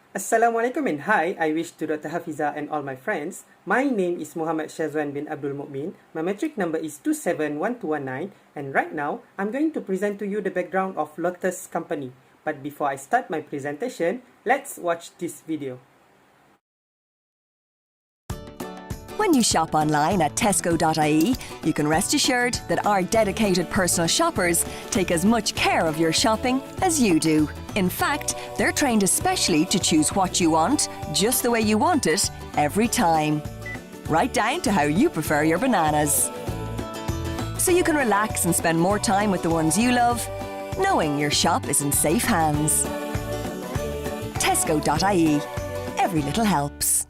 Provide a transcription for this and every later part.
Assalamualaikum and hi, I wish to Dr. Hafiza and all my friends. My name is Muhammad Shazwan bin Abdul Mukmin. My metric number is 271219 and right now, I'm going to present to you the background of Lotus Company. But before I start my presentation, let's watch this video. When you shop online at tesco.ie, you can rest assured that our dedicated personal shoppers take as much care of your shopping as you do. In fact, they're trained especially to choose what you want, just the way you want it, every time. Right down to how you prefer your bananas. So you can relax and spend more time with the ones you love, knowing your shop is in safe hands. Tesco.ie. Every little helps.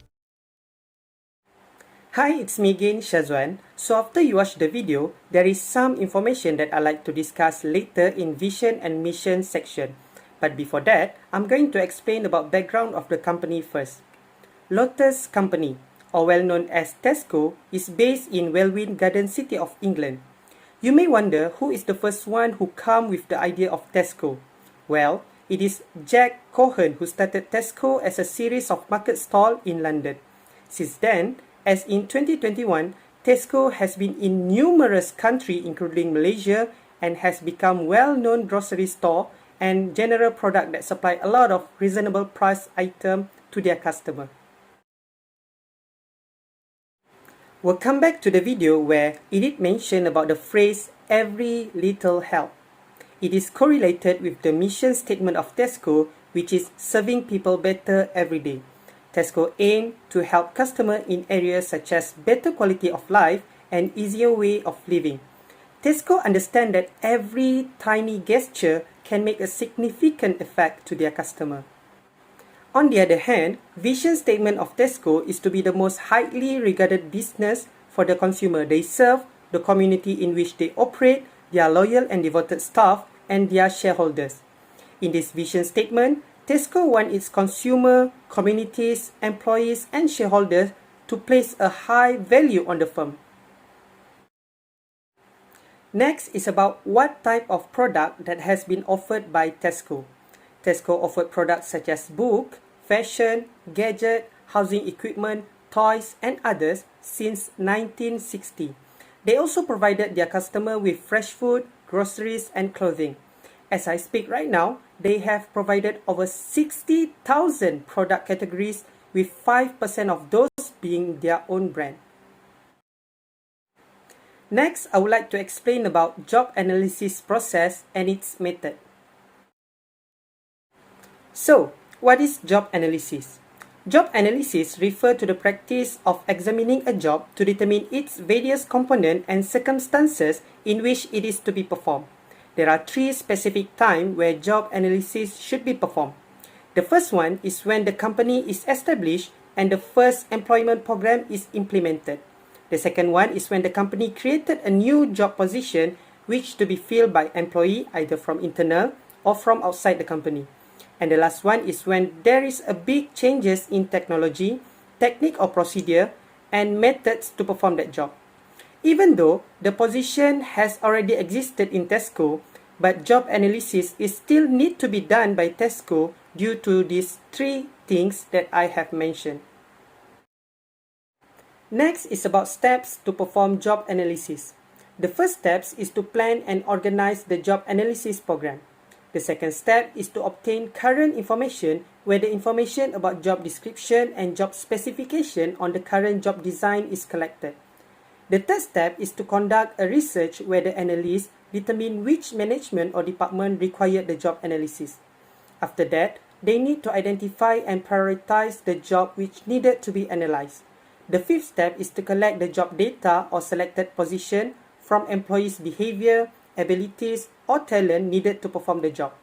Hi, it's me again, Shazwan. So after you watch the video, there is some information that I'd like to discuss later in Vision and Mission section. But before that, I'm going to explain about background of the company first. Lotus Company, or well known as Tesco, is based in Welwyn Garden City of England. You may wonder who is the first one who came with the idea of Tesco. Well, it is Jack Cohen who started Tesco as a series of market stalls in London. Since then, as in 2021, Tesco has been in numerous countries including Malaysia and has become well-known grocery store and general product that supply a lot of reasonable price item to their customer. We'll come back to the video where it did mention about the phrase every little help. It is correlated with the mission statement of Tesco, which is serving people better every day. Tesco aims to help customers in areas such as better quality of life and easier way of living. Tesco understands that every tiny gesture can make a significant effect to their customer. On the other hand, vision statement of Tesco is to be the most highly regarded business for the consumer they serve, the community in which they operate, their loyal and devoted staff, and their shareholders. In this vision statement, Tesco wants its consumer, communities, employees, and shareholders to place a high value on the firm. Next is about what type of product that has been offered by Tesco. Tesco offered products such as book, fashion, gadget, housing equipment, toys, and others since 1960. They also provided their customer with fresh food, groceries, and clothing. As I speak right now, they have provided over 60,000 product categories, with 5% of those being their own brand. Next, I would like to explain about job analysis process and its method. So, what is job analysis? Job analysis refers to the practice of examining a job to determine its various components and circumstances in which it is to be performed. There are three specific times where job analysis should be performed. The first one is when the company is established and the first employment program is implemented. The second one is when the company created a new job position which to be filled by employee either from internal or from outside the company. And the last one is when there is a big changes in technology, technique or procedure, and methods to perform that job. Even though the position has already existed in Tesco, but job analysis is still need to be done by Tesco due to these three things that I have mentioned. Next is about steps to perform job analysis. The first step is to plan and organize the job analysis program. The second step is to obtain current information where the information about job description and job specification on the current job design is collected. The third step is to conduct a research where the analysts determine which management or department required the job analysis. After that, they need to identify and prioritize the job which needed to be analyzed. The fifth step is to collect the job data or selected position from employees' behavior, abilities, or talent needed to perform the job.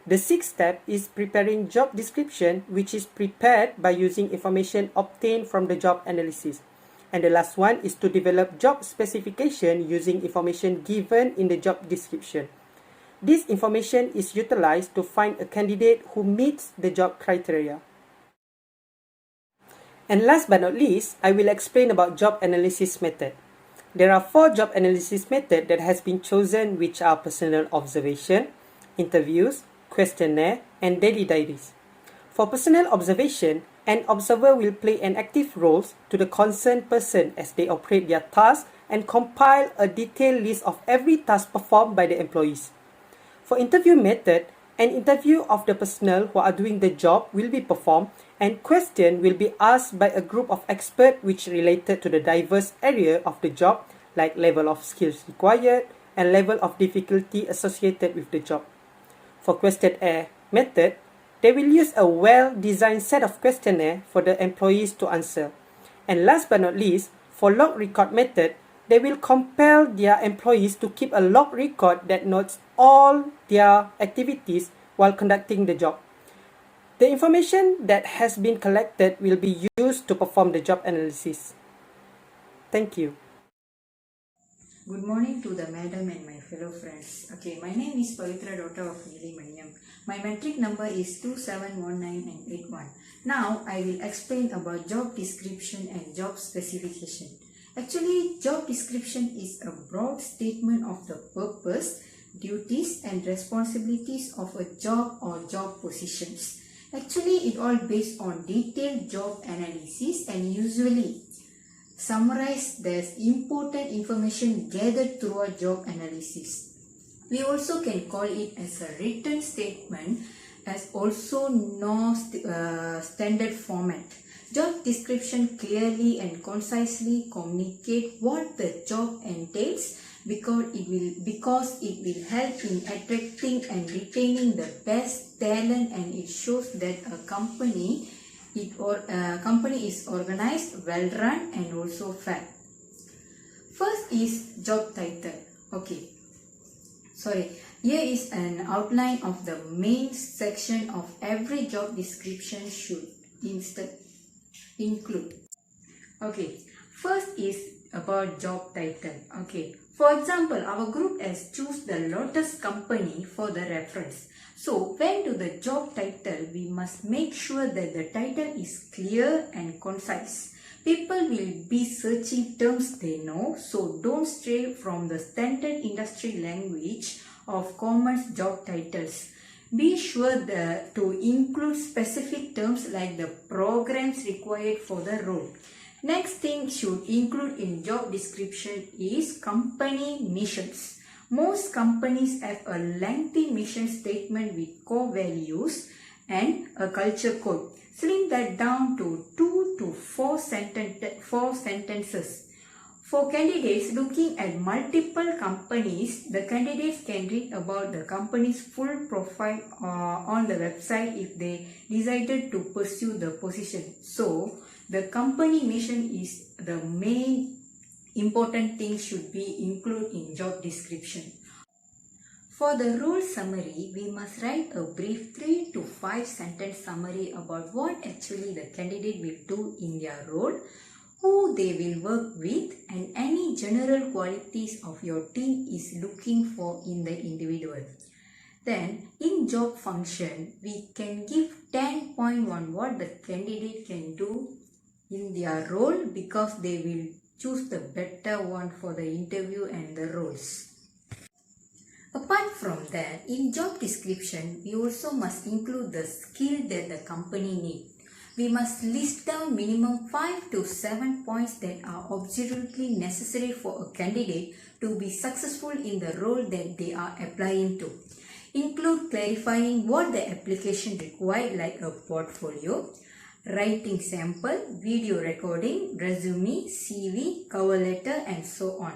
The sixth step is preparing job description, which is prepared by using information obtained from the job analysis. And the last one is to develop job specification using information given in the job description. This information is utilized to find a candidate who meets the job criteria. And last but not least, I will explain about job analysis method. There are 4 job analysis methods that has been chosen, which are personal observation, interviews, questionnaire, and daily diaries. For personnel observation, an observer will play an active role to the concerned person as they operate their tasks and compile a detailed list of every task performed by the employees. For interview method, an interview of the personnel who are doing the job will be performed and question will be asked by a group of experts which related to the diverse area of the job like level of skills required and level of difficulty associated with the job. For questionnaire method, they will use a well-designed set of questionnaire for the employees to answer. And last but not least, for log record method, they will compel their employees to keep a log record that notes all their activities while conducting the job. The information that has been collected will be used to perform the job analysis. Thank you. Good morning to the madam and my fellow friends. Okay, my name is Pavitra, daughter of Nili Maniam. My metric number is 2719881. Now I will explain about job description and job specification. Actually, job description is a broad statement of the purpose, duties and responsibilities of a job or job positions. Actually, it all based on detailed job analysis and usually summarize the important information gathered through a job analysis. We also can call it as a written statement as also no standard format. Job description clearly and concisely communicate what the job entails because it will help in attracting and retaining the best talent, and it shows that a company is organized, well run and also fair. First is job title. Here is an outline of the main section of every job description should include. First is about job title. For example, our group has choose the Lotus company for the reference. So when to the job title, we must make sure that the title is clear and concise. People will be searching terms they know, so don't stray from the standard industry language of common job titles. Be sure to include specific terms like the programs required for the role. Next thing should include in job description is company missions. Most companies have a lengthy mission statement with core values and a culture code. Slim that down to 2 to 4 sentences. For candidates looking at multiple companies, the candidates can read about the company's full profile on the website if they decided to pursue the position. So, the company mission is the main important thing should be included in job description. For the role summary, we must write a brief 3 to 5 sentence summary about what actually the candidate will do in their role, who they will work with, and any general qualities of your team is looking for in the individual. Then, in job function, we can give 10 points on what the candidate can do in their role because they will choose the better one for the interview and the roles. Apart from that, in job description, we also must include the skill that the company needs. We must list down minimum 5 to 7 points that are absolutely necessary for a candidate to be successful in the role that they are applying to. Include clarifying what the application requires, like a portfolio, writing sample, video recording, resume, CV, cover letter and so on.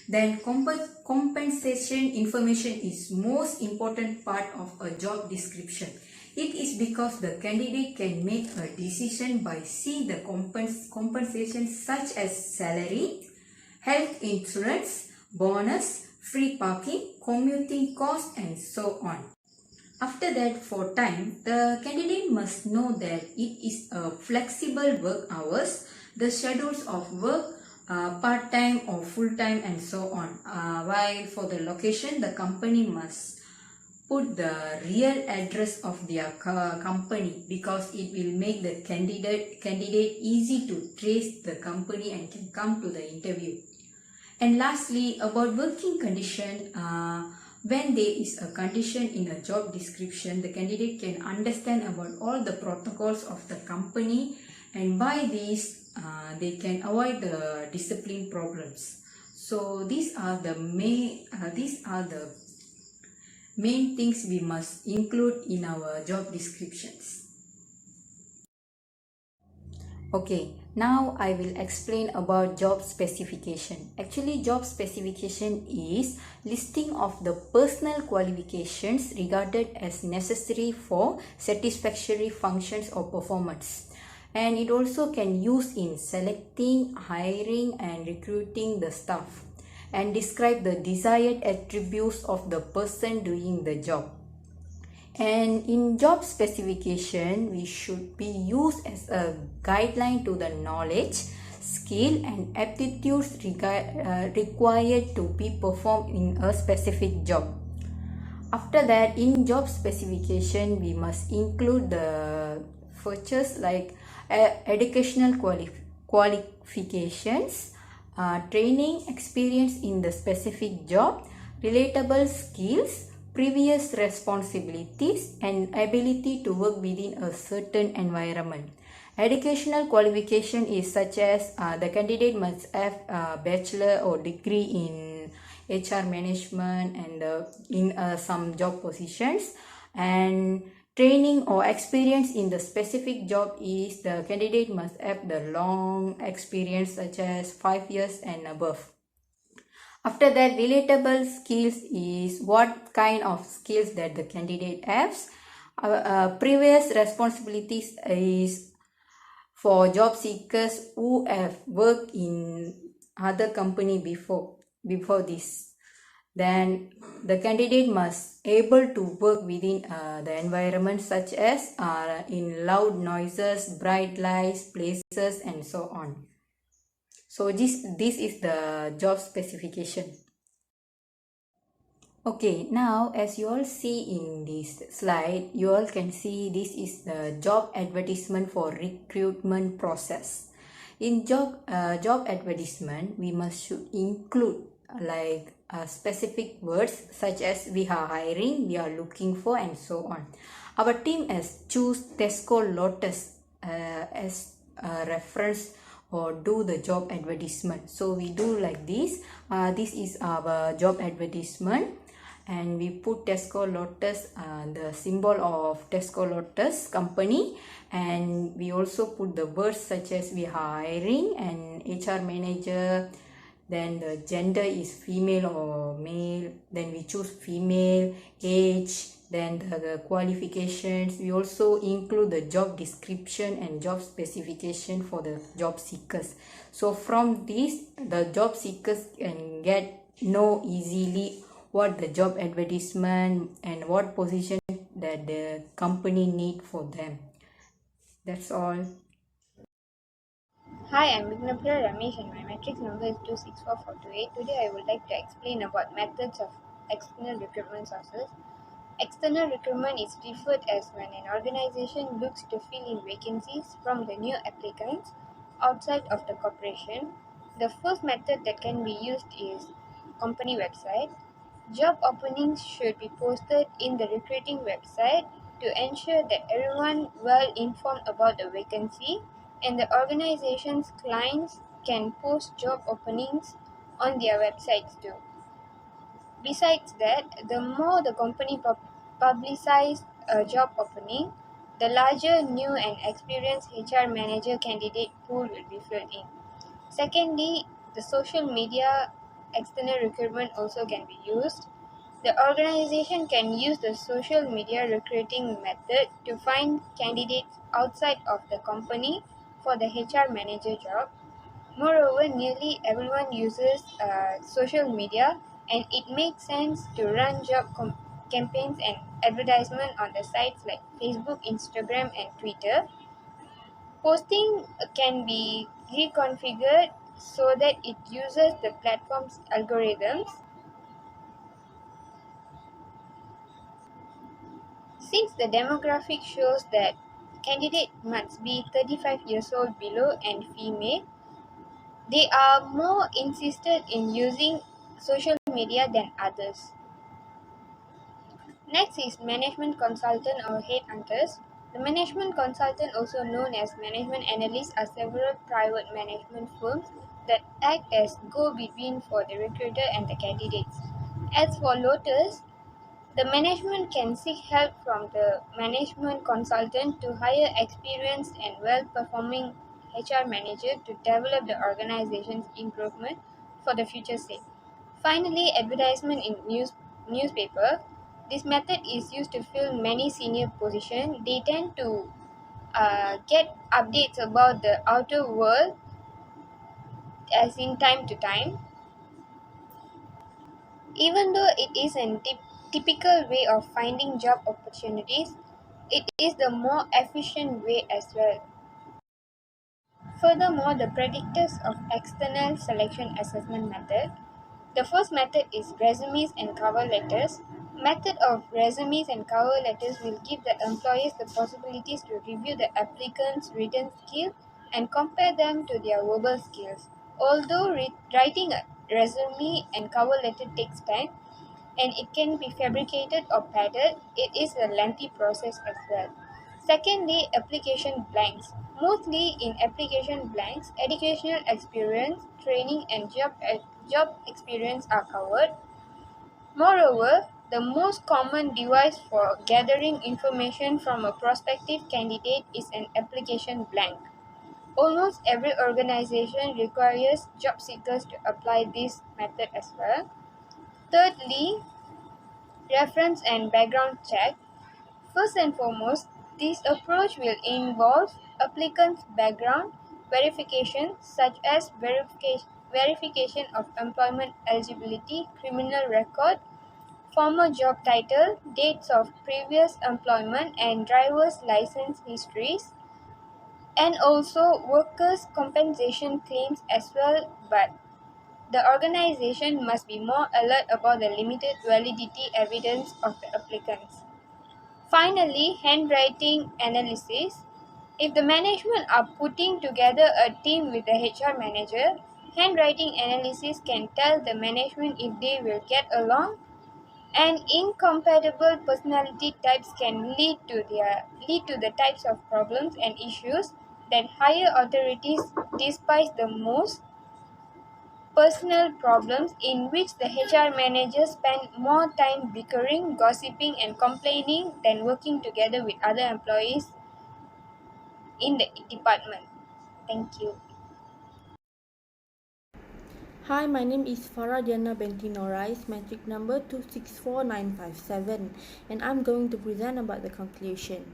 Then compensation information is most important part of a job description. It is because the candidate can make a decision by seeing the compensation such as salary, health insurance, bonus, free parking, commuting cost and so on. After that, for time, the candidate must know that it is a flexible work hours, the schedules of work, part-time or full-time and so on. While for the location, the company must put the real address of their company because it will make the candidate easy to trace the company and can come to the interview. And lastly, about working condition, When there is a condition in a job description, the candidate can understand about all the protocols of the company, and by this they can avoid the discipline problems. So these are the main things we must include in our job descriptions. Okay, now I will explain about job specification. Actually, job specification is listing of the personal qualifications regarded as necessary for satisfactory functions or performance. And it also can use in selecting, hiring and recruiting the staff, and describe the desired attributes of the person doing the job. And in job specification, we should be used as a guideline to the knowledge, skill and aptitudes required to be performed in a specific job. After that, in job specification, we must include the features like educational qualifications, training experience in the specific job, relatable skills, previous responsibilities and ability to work within a certain environment. Educational qualification is such as the candidate must have a bachelor or degree in HR management and in some job positions. And training or experience in the specific job is the candidate must have the long experience such as 5 years and above. After that, relatable skills is what kind of skills that the candidate has. Previous responsibilities is for job seekers who have worked in other company before this. Then the candidate must able to work within the environment such as in loud noises, bright lights, places and so on. So this is the job specification. Okay, now as you all see in this slide, you all can see this is the job advertisement for recruitment process. In job advertisement, we should include like specific words such as we are hiring, we are looking for and so on. Our team has choose Tesco Lotus as a reference or do the job advertisement. So we do like this. This is our job advertisement. And we put Tesco Lotus, the symbol of Tesco Lotus company, and we also put the words such as we are hiring and HR manager, then the gender is female or male, then we choose female, age, then the qualifications. We also include the job description and job specification for the job seekers. So from this, the job seekers can know easily what the job advertisement and what position that the company need for them. That's all. Hi, I'm Vignapura Ramesh and my matrix number is 264428. Today I would like to explain about methods of external recruitment sources. External recruitment is referred as when an organization looks to fill in vacancies from the new applicants outside of the corporation. The first method that can be used is company website. Job openings should be posted in the recruiting website to ensure that everyone well informed about the vacancy, and the organization's clients can post job openings on their websites too. Besides that, the more the company publicizes a job opening, the larger new and experienced HR manager candidate pool will be filled in. Secondly, the social media external recruitment also can be used. The organization can use the social media recruiting method to find candidates outside of the company for the HR manager job. Moreover, nearly everyone uses social media, and it makes sense to run campaigns and advertisement on the sites like Facebook, Instagram, and Twitter. Posting can be reconfigured so that it uses the platform's algorithms. Since the demographic shows that candidate must be 35 years old below and female, they are more insisted in using social media than others. Next is management consultant or headhunters. The management consultant, also known as management analyst, are several private management firms that act as go-between for the recruiter and the candidates. As for Lotus, the management can seek help from the management consultant to hire experienced and well-performing HR manager to develop the organization's improvement for the future sake. Finally, advertisement in newspaper. This method is used to fill many senior positions. They tend to get updates about the outer world as in time to time. Even though it is a typical way of finding job opportunities, it is the more efficient way as well. Furthermore, the predictors of external selection assessment method. The first method is resumes and cover letters. Method of resumes and cover letters will give the employees the possibilities to review the applicant's written skill and compare them to their verbal skills. Although writing a resume and cover letter takes time, and it can be fabricated or padded, it is a lengthy process as well. Secondly, application blanks. Mostly in application blanks, educational experience, training, and job experience are covered. Moreover, the most common device for gathering information from a prospective candidate is an application blank. Almost every organization requires job seekers to apply this method as well. Thirdly, reference and background check. First and foremost, this approach will involve applicants' background verification, such as verification of employment eligibility, criminal record, former job title, dates of previous employment, and driver's license histories, and also workers' compensation claims as well. But the organization must be more alert about the limited validity evidence of the applicants. Finally, handwriting analysis. If the management are putting together a team with the HR manager, handwriting analysis can tell the management if they will get along, and incompatible personality types can lead to the types of problems and issues that higher authorities despise the most. Personal problems in which the HR managers spend more time bickering, gossiping, and complaining than working together with other employees in the department. Thank you. Hi, my name is Farah Diana Benti Norais, metric number 264957, and I'm going to present about the conclusion.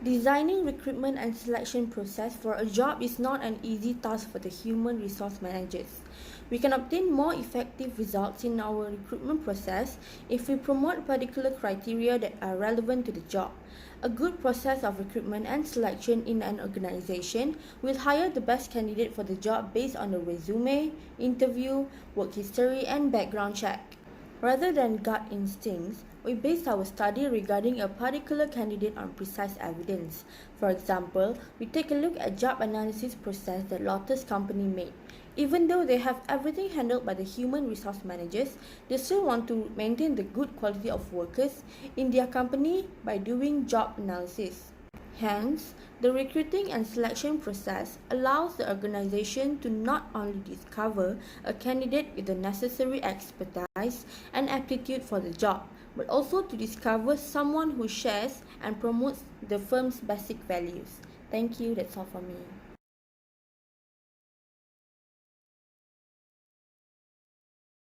Designing recruitment and selection process for a job is not an easy task for the human resource managers. We can obtain more effective results in our recruitment process if we promote particular criteria that are relevant to the job. A good process of recruitment and selection in an organization will hire the best candidate for the job based on the resume, interview, work history, and background check. Rather than gut instincts, we base our study regarding a particular candidate on precise evidence. For example, we take a look at job analysis process that Lotus company made. Even though they have everything handled by the human resource managers, they still want to maintain the good quality of workers in their company by doing job analysis. Hence, the recruiting and selection process allows the organization to not only discover a candidate with the necessary expertise and aptitude for the job, but also to discover someone who shares and promotes the firm's basic values. Thank you, that's all for me.